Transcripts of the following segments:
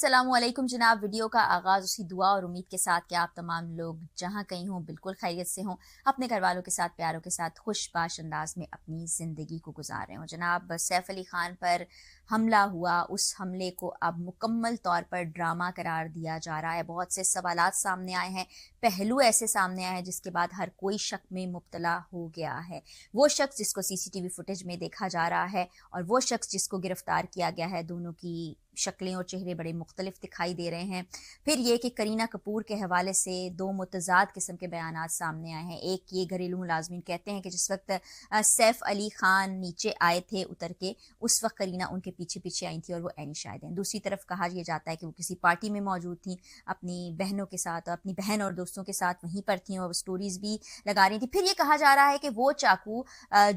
अस्सलामुअलैकुम जनाब। वीडियो का आगाज़ उसी दुआ और उम्मीद के साथ कि आप तमाम लोग जहाँ कहीं हों बिल्कुल खैरियत से हों, अपने घर वालों के साथ, प्यारों के साथ खुशबाश अंदाज में अपनी ज़िंदगी को गुजार रहे हों। जनाब सैफ अली ख़ान पर हमला हुआ, उस हमले को अब मुकम्मल तौर पर ड्रामा करार दिया जा रहा है। बहुत से सवालात सामने आए हैं, पहलू ऐसे सामने आए हैं जिसके बाद हर कोई शक में मुब्तला हो गया है। वो शख्स जिसको सीसीटीवी फुटेज में देखा जा रहा है और वो शख्स जिसको गिरफ्तार किया गया है, दोनों की शक्लें और चेहरे बड़े मुख्तलिफ दिखाई दे रहे हैं। फिर ये कि करीना कपूर के हवाले से दो मुतज़ाद किस्म के बयानात सामने आए हैं। एक ये घरेलू मुलाजमीन कहते हैं कि जिस वक्त सैफ अली खान नीचे आए थे उतर के, उस वक्त करीना उनके पीछे पीछे आई थी और वो ऐनी शाहिद हैं। दूसरी तरफ कहा यह जाता है कि वो किसी पार्टी में मौजूद थी अपनी बहनों के साथ, अपनी बहन और दोस्तों के साथ वहीं पर थी और स्टोरीज भी लगा रही थी। फिर ये कहा जा रहा है कि वो चाकू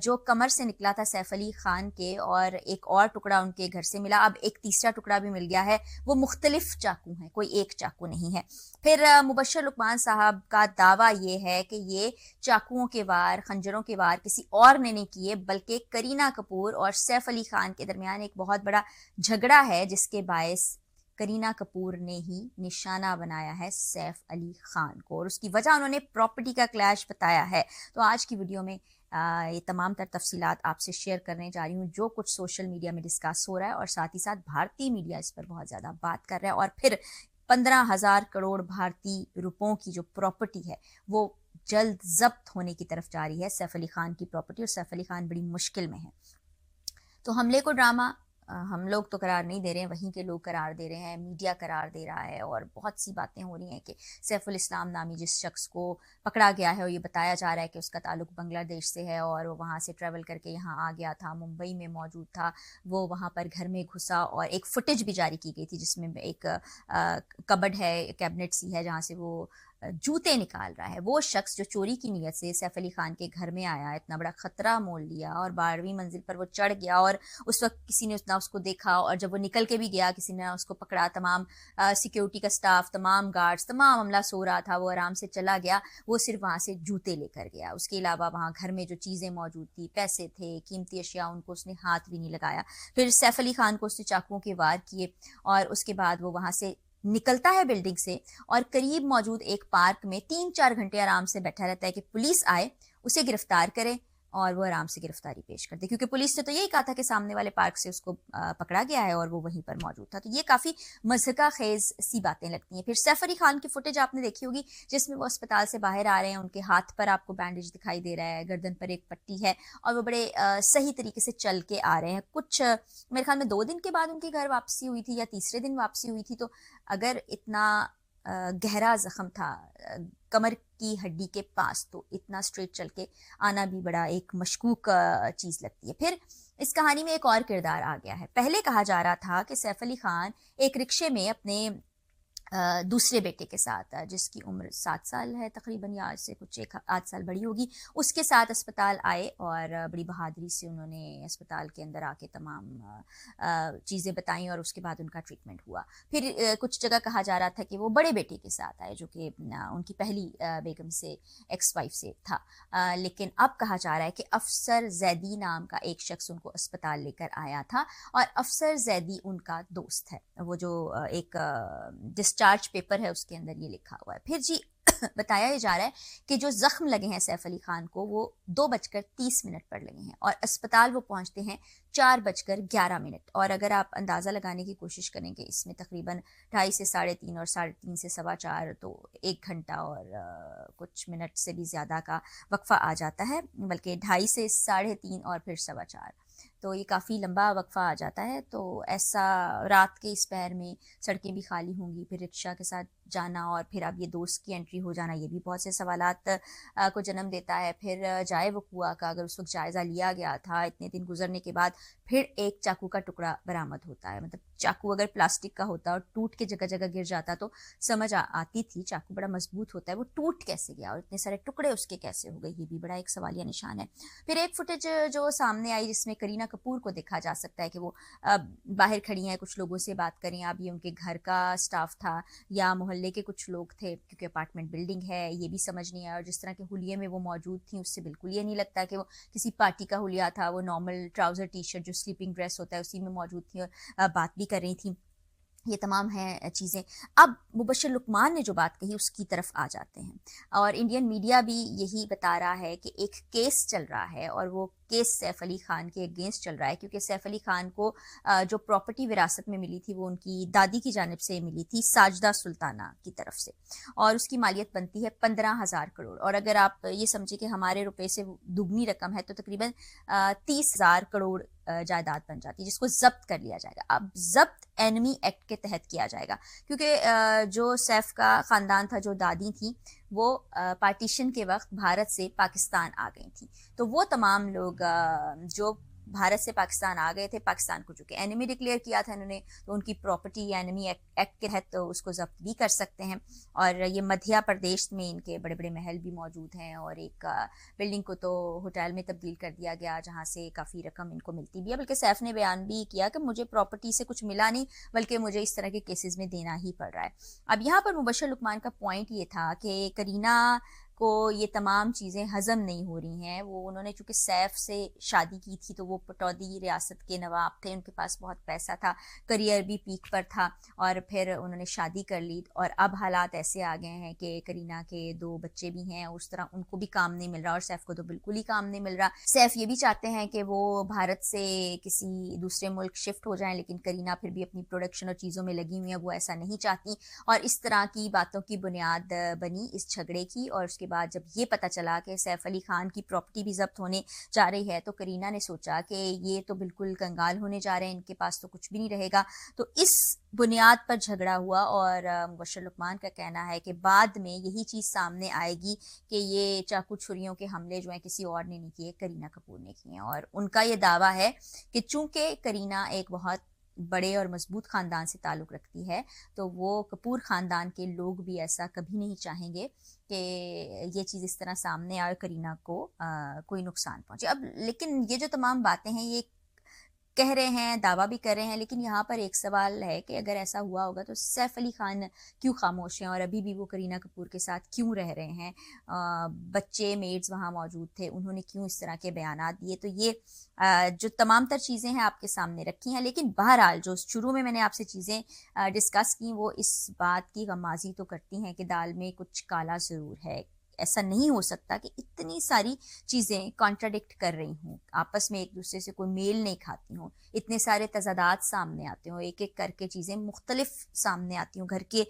जो कमर से निकला था सैफ अली खान के और एक और टुकड़ा उनके घर से मिला, अब एक तीसरा टुकड़ा भी मिल गया है, वो मुख्तलिफ चाकू हैं, कोई एक चाकू नहीं है। फिर मुबश्शिर लुकमान साहब का दावा ये है कि ये चाकुओं के वार, खंजरों के वार किसी और ने नहीं किए, बल्कि करीना कपूर और सैफ अली खान के दरमियान एक बहुत बड़ा झगड़ा है जिसके बायस करीना कपूर ने ही निशाना बनाया है सैफ अली खान को और उसकी वजह उन्होंने प्रॉपर्टी का क्लैश बताया है। तो आज की वीडियो में ये तमाम तर तफसीलात आपसे शेयर करने जा रही हूँ, जो कुछ सोशल मीडिया में डिस्कस हो रहा है और साथ ही साथ भारतीय मीडिया इस पर बहुत ज़्यादा बात कर रहा है। और फिर 15,000 करोड़ भारतीय रुपयों की जो प्रॉपर्टी है वो जल्द जब्त होने की तरफ जा रही है, सैफ अली खान की प्रॉपर्टी, और सैफ अली खान बड़ी मुश्किल में है। तो हमले को ड्रामा हम लोग तो करार नहीं दे रहे हैं, वहीं के लोग करार दे रहे हैं, मीडिया करार दे रहा है और बहुत सी बातें हो रही हैं कि सैफुल इस्लाम नामी जिस शख्स को पकड़ा गया है और ये बताया जा रहा है कि उसका ताल्लुक बांग्लादेश से है और वो वहाँ से ट्रैवल करके यहाँ आ गया था, मुंबई में मौजूद था, वो वहाँ पर घर में घुसा और एक फुटेज भी जारी की गई थी जिसमें एक कबर्ड है, कैबिनेट सी है जहाँ से वो जूते निकाल रहा है। वो शख्स जो चोरी की नीयत से सैफ अली खान के घर में आया, इतना बड़ा खतरा मोल लिया और 12वीं मंजिल पर वो चढ़ गया और उस वक्त किसी ने ना उसको देखा और जब वो निकल के भी गया किसी ने उसको पकड़ा, तमाम सिक्योरिटी का स्टाफ, तमाम गार्ड्स, तमाम अमला सो रहा था, वो आराम से चला गया, वो सिर्फ वहाँ से जूते लेकर गया। उसके अलावा वहाँ घर में जो चीज़ें मौजूद थी, पैसे थे, कीमती अशिया, उनको उसने हाथ भी नहीं लगाया। फिर सैफ अली खान को उसने चाकुओं के वार किए और उसके बाद वो वहाँ से निकलता है बिल्डिंग से और करीब मौजूद एक पार्क में 3-4 घंटे आराम से बैठा रहता है कि पुलिस आए, उसे गिरफ्तार करे और वो आराम से गिरफ्तारी पेश कर दे, क्योंकि पुलिस ने तो यही कहा था कि सामने वाले पार्क से उसको पकड़ा गया है और वो वहीं पर मौजूद था। तो ये काफ़ी मज़हका खेज सी बातें लगती हैं। फिर सैफ अली खान की फुटेज आपने देखी होगी जिसमें वो अस्पताल से बाहर आ रहे हैं, उनके हाथ पर आपको बैंडेज दिखाई दे रहा है, गर्दन पर एक पट्टी है और वो बड़े सही तरीके से चल के आ रहे हैं। कुछ मेरे ख्याल में 2 दिन के बाद उनके घर वापसी हुई थी या तीसरे दिन वापसी हुई थी। तो अगर इतना गहरा जख्म था कमर की हड्डी के पास, तो इतना स्ट्रेट चल के आना भी बड़ा एक मशकूक चीज़ लगती है। फिर इस कहानी में एक और किरदार आ गया है। पहले कहा जा रहा था कि सैफ अली खान एक रिक्शे में अपने दूसरे बेटे के साथ, जिसकी उम्र 7 साल है तकरीबन या से कुछ 1-8 साल बड़ी होगी, उसके साथ अस्पताल आए और बड़ी बहादुरी से उन्होंने अस्पताल के अंदर आके तमाम चीज़ें बताई और उसके बाद उनका ट्रीटमेंट हुआ। फिर कुछ जगह कहा जा रहा था कि वो बड़े बेटे के साथ आए जो कि उनकी पहली बेगम से, एक्स वाइफ से था, लेकिन अब कहा जा रहा है कि अफसर जैदी नाम का एक शख्स उनको अस्पताल लेकर आया था और अफसर जैदी उनका दोस्त है। वो जो एक डिस्चार्ज पेपर है उसके अंदर ये लिखा हुआ है। फिर जी बताया जा रहा है कि जो जख्म लगे हैं सैफ अली खान को वो 2:30 पर लगे हैं और अस्पताल वो पहुंचते हैं 4:11। और अगर आप अंदाज़ा लगाने की कोशिश करेंगे इसमें तकरीबन 2:30 से 3:30 और 3:30 से 4:15, तो 1 घंटा और कुछ मिनट से भी ज़्यादा का वक्फा आ जाता है, बल्कि 2:30 से 3:30 और फिर 4:15, तो ये काफ़ी लंबा वक्फा आ जाता है। तो ऐसा रात के इस पहर में सड़कें भी खाली होंगी, फिर रिक्शा के साथ जाना और फिर अब ये दोस्त की एंट्री हो जाना, ये भी बहुत से सवालात को जन्म देता है। फिर जाए वक़ूआ का अगर उस वक्त जायज़ा लिया गया था, इतने दिन गुजरने के बाद फिर एक चाकू का टुकड़ा बरामद होता है। मतलब चाकू अगर प्लास्टिक का होता और टूट के जगह जगह गिर जाता तो समझ आती थी, चाकू बड़ा मजबूत होता है, वो टूट कैसे गया और इतने सारे टुकड़े उसके कैसे हो गए, ये भी बड़ा एक सवालिया निशान है। फिर एक फुटेज जो सामने आई जिसमें करीना कपूर को देखा जा सकता है कि वो बाहर खड़ी हैं, कुछ लोगों से बात करें। अब ये उनके घर का स्टाफ था या मोहल्ले के कुछ लोग थे, क्योंकि अपार्टमेंट बिल्डिंग है, ये भी समझ नहीं आया। और जिस तरह के हुलिये में वो मौजूद थी उससे बिल्कुल ये नहीं लगता कि वो किसी पार्टी का हुलिया था। वो नॉर्मल ट्राउज़र टी शर्ट जो स्लीपिंग ड्रेस होता है उसी में मौजूद थी और बात भी कर रही थी। ये तमाम हैं चीज़ें। अब मुबश्शिर लुकमान ने जो बात कही उसकी तरफ आ जाते हैं, और इंडियन मीडिया भी यही बता रहा है कि एक केस चल रहा है और वो केस सैफ अली ख़ान के अगेंस्ट चल रहा है, क्योंकि सैफ अली ख़ान को जो प्रॉपर्टी विरासत में मिली थी वो उनकी दादी की जानिब से मिली थी, साजिदा सुल्ताना की तरफ से, और उसकी मालियत बनती है 15,000 करोड़। और अगर आप ये समझें कि हमारे रुपए से दुगनी रकम है तो तकरीबन 30,000 करोड़ जायदाद बन जाती है, जिसको जब्त कर लिया जाएगा। अब जब्त एनमी एक्ट के तहत किया जाएगा, क्योंकि जो सैफ का ख़ानदान था, जो दादी थी, वो पार्टीशन के वक्त भारत से पाकिस्तान आ गई थी। तो वो तमाम लोग जो भारत से पाकिस्तान आ गए थे, पाकिस्तान को चूंकि एनिमी डिक्लेयर किया था इन्होंने, तो उनकी प्रॉपर्टी एनिमी एक्ट के तहत तो उसको जब्त भी कर सकते हैं। और ये मध्य प्रदेश में इनके बड़े बड़े महल भी मौजूद हैं, और एक बिल्डिंग को तो होटल में तब्दील कर दिया गया, जहाँ से काफ़ी रकम इनको मिलती भी है। बल्कि सैफ ने बयान भी किया कि मुझे प्रॉपर्टी से कुछ मिला नहीं, बल्कि मुझे इस तरह के केसेस में देना ही पड़ रहा है। अब यहाँ पर मुबश्शिर लुकमान का पॉइंट ये था कि करीना को ये तमाम चीज़ें हज़म नहीं हो रही हैं। वो उन्होंने चूँकि सैफ से शादी की थी, तो वो पटौदी रियासत के नवाब थे, उनके पास बहुत पैसा था, करियर भी पीक पर था, और फिर उन्होंने शादी कर ली। और अब हालात ऐसे आ गए हैं कि करीना के 2 बच्चे भी हैं, उस तरह उनको भी काम नहीं मिल रहा, और सैफ को तो बिल्कुल ही काम नहीं मिल रहा। सैफ ये भी चाहते हैं कि वो भारत से किसी दूसरे मुल्क शिफ्ट हो जाएं, लेकिन करीना फिर भी अपनी प्रोडक्शन और चीज़ों में लगी हुई हैं, वो ऐसा नहीं चाहती। और इस तरह की बातों की बुनियाद बनी इस झगड़े की। और उसके बाद जब ये पता चला कि सैफ अली खान की प्रॉपर्टी भी जब्त होने जा रही है, तो करीना ने सोचा कि ये तो बिल्कुल कंगाल होने जा रहे हैं, इनके पास तो कुछ भी नहीं रहेगा। तो इस बुनियाद पर झगड़ा हुआ, और मुबश्शिर लुकमान का कहना है कि बाद में यही चीज़ सामने आएगी कि ये चाकू छुरियों के हमले जो हैं किसी और ने नहीं किए, करीना कपूर ने किए हैं। और उनका ये दावा है कि चूंकि करीना एक बहुत बड़े और मजबूत ख़ानदान से ताल्लुक़ रखती है, तो वो कपूर ख़ानदान के लोग भी ऐसा कभी नहीं चाहेंगे कि ये चीज़ इस तरह सामने आए, करीना को कोई नुकसान पहुंचे। अब लेकिन ये जो तमाम बातें हैं, ये कह रहे हैं, दावा भी कर रहे हैं, लेकिन यहाँ पर एक सवाल है कि अगर ऐसा हुआ होगा तो सैफ अली खान क्यों खामोश हैं, और अभी भी वो करीना कपूर के साथ क्यों रह रहे हैं? बच्चे मेड्स वहाँ मौजूद थे, उन्होंने क्यों इस तरह के बयानात दिए? तो ये जो तमाम तर चीज़ें हैं आपके सामने रखी हैं। लेकिन बहरहाल जो शुरू में मैंने आपसे चीज़ें डिस्कस की, वो इस बात की गमाजी तो करती हैं कि दाल में कुछ काला ज़रूर है। ऐसा नहीं हो सकता कि इतनी सारी चीज़ें कॉन्ट्राडिक्ट कर रही हूँ, आपस में एक दूसरे से कोई मेल नहीं खाती हूँ, इतने सारे तज़ादात सामने आते हों, एक एक करके चीज़ें मुख्तलिफ सामने आती हूँ। घर के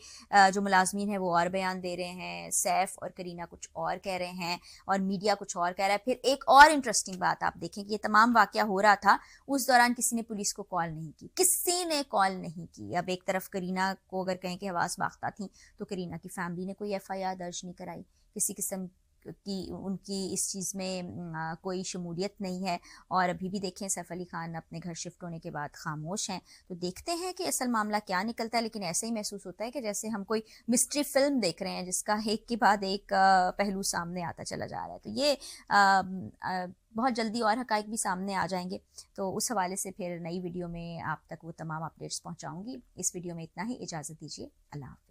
जो मुलाजमीन हैं वो और बयान दे रहे हैं, सैफ और करीना कुछ और कह रहे हैं, और मीडिया कुछ और कह रहा है। फिर एक और इंटरेस्टिंग बात आप देखें कि ये तमाम वाक़या हो रहा था, उस दौरान किसी ने पुलिस को कॉल नहीं की, किसी ने कॉल नहीं की। अब एक तरफ करीना को अगर कहें कि हवास बाख्ता थी, तो करीना की फैमिली ने कोई FIR दर्ज नहीं कराई, किसी किस्म की उनकी इस चीज़ में कोई शमूलियत नहीं है। और अभी भी देखें, सैफ अली खान अपने घर शिफ्ट होने के बाद खामोश हैं। तो देखते हैं कि असल मामला क्या निकलता है, लेकिन ऐसे ही महसूस होता है कि जैसे हम कोई मिस्ट्री फिल्म देख रहे हैं जिसका एक के बाद एक पहलू सामने आता चला जा रहा है। तो ये बहुत जल्दी और हकाइक भी सामने आ जाएंगे, तो उस हवाले से फिर नई वीडियो में आप तक वो तमाम अपडेट्स पहुँचाऊँगी। इस वीडियो में इतना ही, इजाज़त दीजिए, अल्लाह।